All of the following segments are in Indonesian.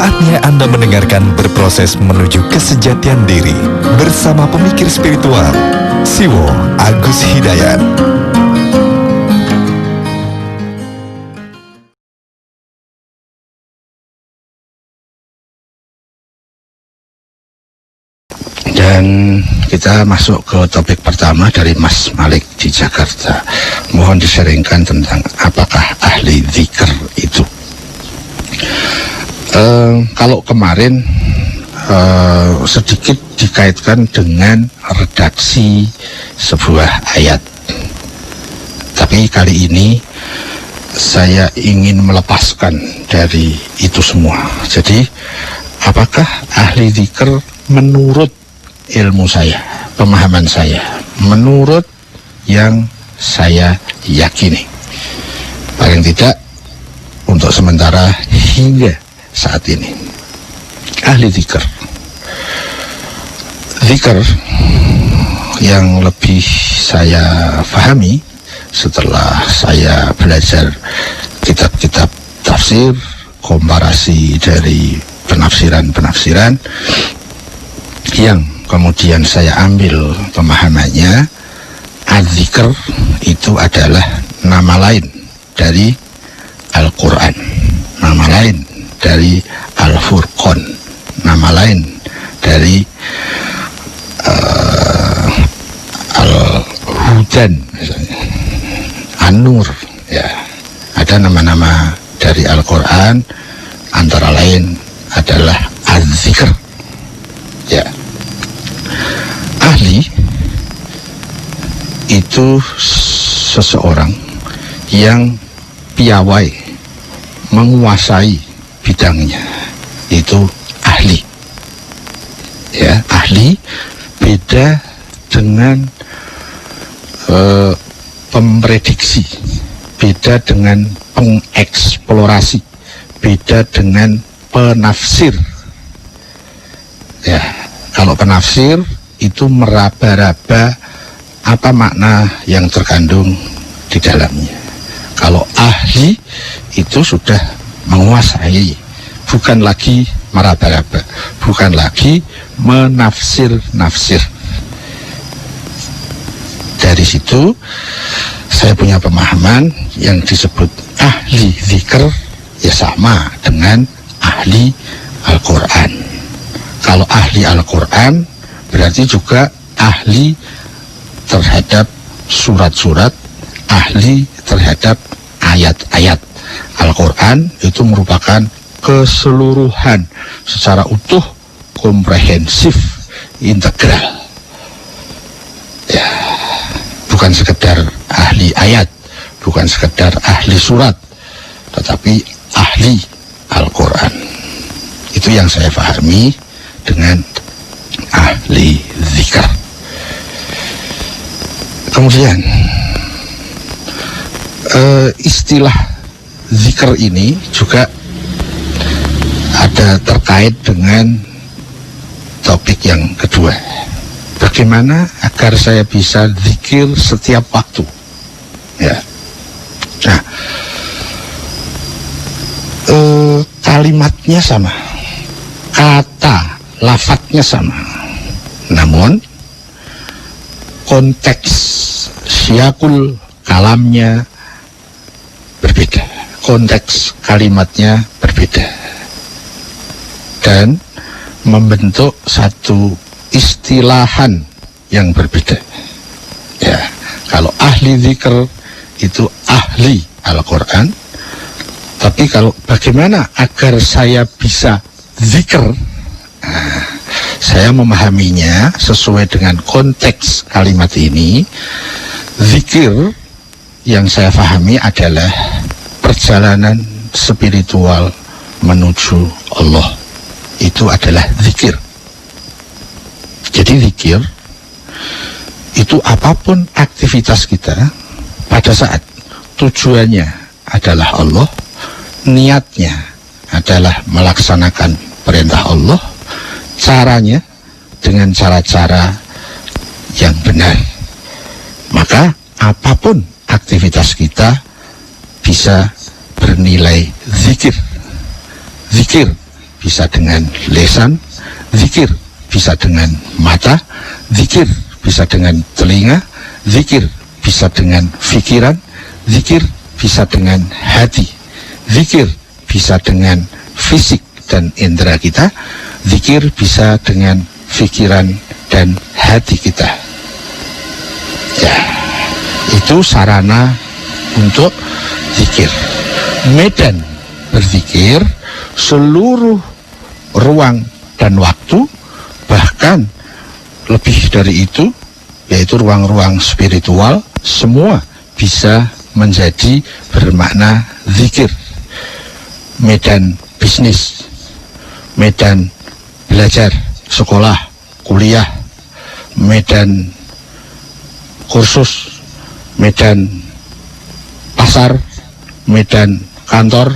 Saatnya Anda mendengarkan Berproses Menuju Kesejatian Diri bersama pemikir spiritual Siwo Agus Hidayat. Dan kita masuk ke topik pertama dari Mas Malik di Jakarta. Mohon diseringkan tentang apakah ahli zikir itu. Kalau kemarin sedikit dikaitkan dengan redaksi sebuah ayat, tapi kali ini saya ingin melepaskan dari itu semua. Jadi apakah ahli zikir menurut ilmu saya, pemahaman saya, menurut yang saya yakini, paling tidak untuk sementara hingga saat ini, ahli zikir yang lebih saya pahami setelah saya belajar kitab-kitab tafsir, komparasi dari penafsiran-penafsiran yang kemudian saya ambil pemahamannya, az-zikr itu adalah nama lain dari Al-Quran, nama lain dari Al-Furqan, nama lain dari Al-Hudan misalnya, An-Nur, ya. Ada nama-nama dari Al-Quran, antara lain adalah az-zikr, ya. Ahli itu seseorang yang piawai, menguasai bidangnya, itu ahli, ya. Ahli beda dengan pemprediksi, beda dengan pengeksplorasi, beda dengan penafsir, ya. Kalau penafsir itu meraba-raba apa makna yang terkandung di dalamnya. Kalau ahli itu sudah menguasai, bukan lagi meraba-raba, bukan lagi menafsir-nafsir. Dari situ saya punya pemahaman yang disebut ahli zikr ya sama dengan ahli Al-Quran. Kalau ahli Al-Quran berarti juga ahli terhadap surat-surat, ahli terhadap ayat-ayat. Al-Quran itu merupakan keseluruhan secara utuh, komprehensif, integral, ya. Bukan sekedar ahli ayat, bukan sekedar ahli surat, tetapi ahli Al-Quran. Itu yang saya pahami dengan ahli zikr. Kemudian istilah zikr ini juga ada terkait dengan topik yang kedua. Bagaimana agar saya bisa zikir setiap waktu, ya. Nah, kalimatnya sama, kata lafadznya sama, namun konteks syakul kalamnya berbeda, konteks kalimatnya berbeda, dan membentuk satu istilahan yang berbeda, ya. Kalau ahli zikr itu ahli Al-Quran, tapi kalau bagaimana agar saya bisa zikr, saya memahaminya sesuai dengan konteks kalimat ini. Zikir yang saya pahami adalah perjalanan spiritual menuju Allah. Itu adalah zikir. Jadi zikir itu apapun aktivitas kita pada saat tujuannya adalah Allah, niatnya adalah melaksanakan perintah Allah, caranya dengan cara-cara yang benar, maka apapun aktivitas kita bisa bernilai zikir. Zikir bisa dengan lisan, zikir bisa dengan mata, zikir bisa dengan telinga, zikir bisa dengan pikiran, zikir bisa dengan hati, zikir bisa dengan fisik dan indera kita, zikir bisa dengan pikiran dan hati kita. Ya, itu sarana untuk zikir. Medan berzikir seluruh ruang dan waktu, bahkan lebih dari itu, yaitu ruang-ruang spiritual, semua bisa menjadi bermakna zikir. Medan bisnis, medan belajar, sekolah, kuliah, medan kursus, medan pasar, medan kantor,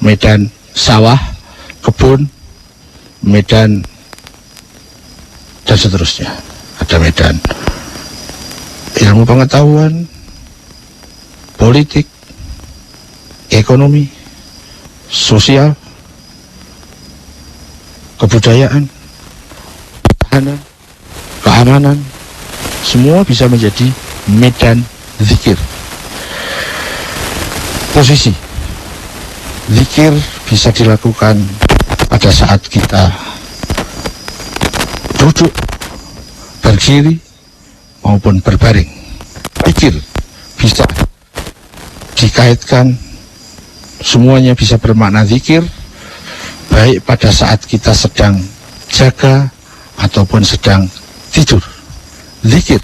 medan sawah, kebun, medan dan seterusnya. Ada medan ilmu pengetahuan, politik, ekonomi, sosial, kebudayaan, pertahanan, keamanan, semua bisa menjadi medan zikir. Posisi zikir bisa dilakukan pada saat kita duduk, berdiri, maupun berbaring. Zikir bisa dikaitkan, semuanya bisa bermakna zikir, baik pada saat kita sedang jaga ataupun sedang tidur. Zikir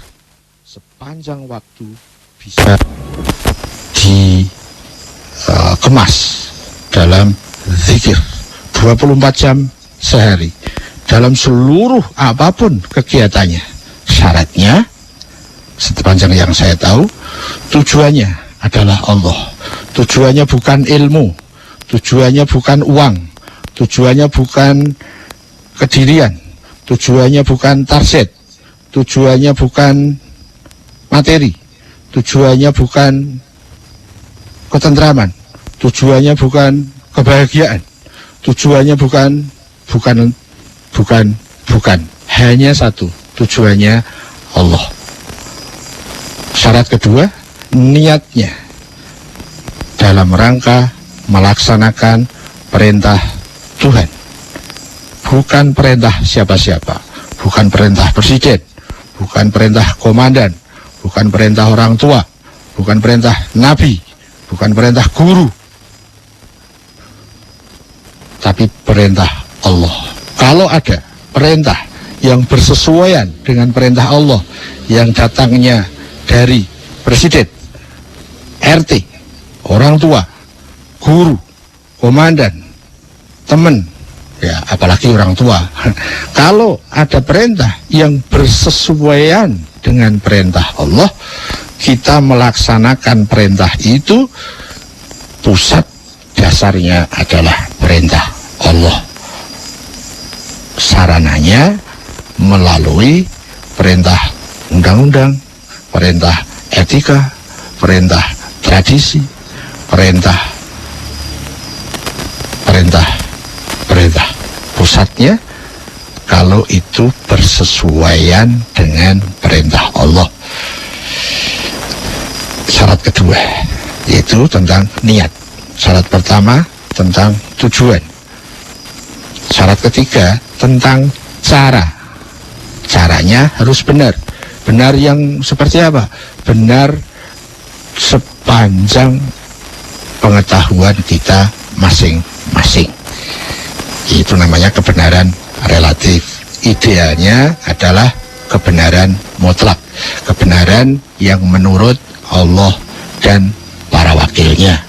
sepanjang waktu bisa dikemas dalam zikir 24 jam sehari dalam seluruh apapun kegiatannya. Syaratnya, sepanjang yang saya tahu, tujuannya adalah Allah. Tujuannya bukan ilmu, tujuannya bukan uang, tujuannya bukan kedirian, tujuannya bukan target, tujuannya bukan materi, tujuannya bukan ketentraman, tujuannya bukan kebahagiaan, tujuannya bukan hanya satu, tujuannya Allah. Syarat kedua, niatnya dalam rangka melaksanakan perintah Tuhan, bukan perintah siapa-siapa, bukan perintah presiden, bukan perintah komandan, bukan perintah orang tua, bukan perintah nabi, bukan perintah guru, tapi perintah Allah. Kalau ada perintah yang bersesuaian dengan perintah Allah yang datangnya dari presiden, RT, orang tua, guru, komandan, teman, ya apalagi orang tua. Kalau ada perintah yang bersesuaian dengan perintah Allah, kita melaksanakan perintah itu, pusat dasarnya adalah perintah Allah. Sarananya melalui perintah undang-undang, perintah etika, perintah tradisi, perintah. Pusatnya kalau itu bersesuaian dengan perintah Allah. Syarat kedua yaitu tentang niat. Syarat pertama tentang tujuan. Syarat ketiga tentang cara. Caranya harus benar. Benar yang seperti apa? Benar sepanjang pengetahuan kita masing-masing. Itu namanya kebenaran relatif. Idealnya adalah kebenaran mutlak, kebenaran yang menurut Allah dan para wakilnya.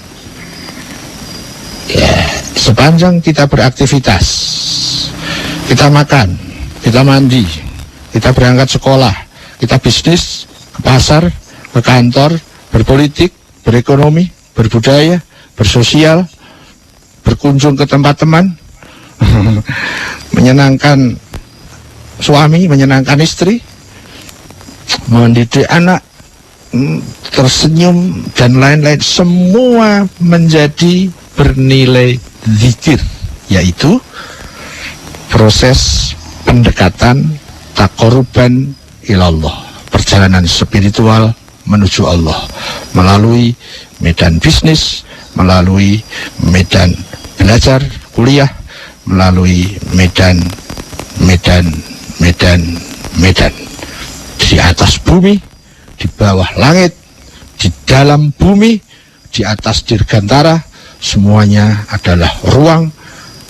Ya, sepanjang kita beraktivitas, kita makan, kita mandi, kita berangkat sekolah, kita bisnis, ke pasar, ke kantor, berpolitik, berekonomi, berbudaya, bersosial, berkunjung ke tempat teman, menyenangkan suami, menyenangkan istri, mendidik anak, tersenyum dan lain-lain, semua menjadi bernilai zikir, yaitu proses pendekatan taqarruban ilallah, perjalanan spiritual menuju Allah melalui medan bisnis, melalui medan belajar, kuliah, melalui medan di atas bumi, di bawah langit, di dalam bumi, di atas dirgantara, semuanya adalah ruang,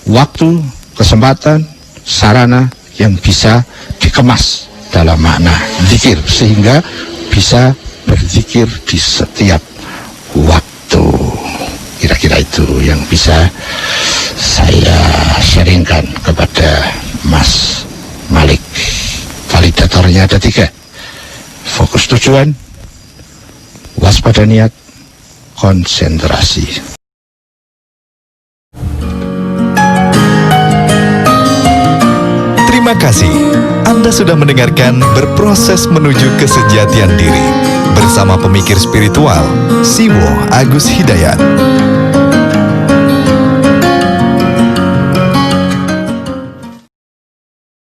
waktu, kesempatan, sarana yang bisa dikemas dalam makna zikir, sehingga bisa berzikir di setiap waktu. Kira-kira itu yang bisa saya sharingkan kepada Mas Malik. Validatornya ada 3: fokus tujuan, waspada niat, konsentrasi. Terima kasih. Anda sudah mendengarkan Berproses Menuju Kesejatian Diri bersama pemikir spiritual Siwo Agus Hidayat.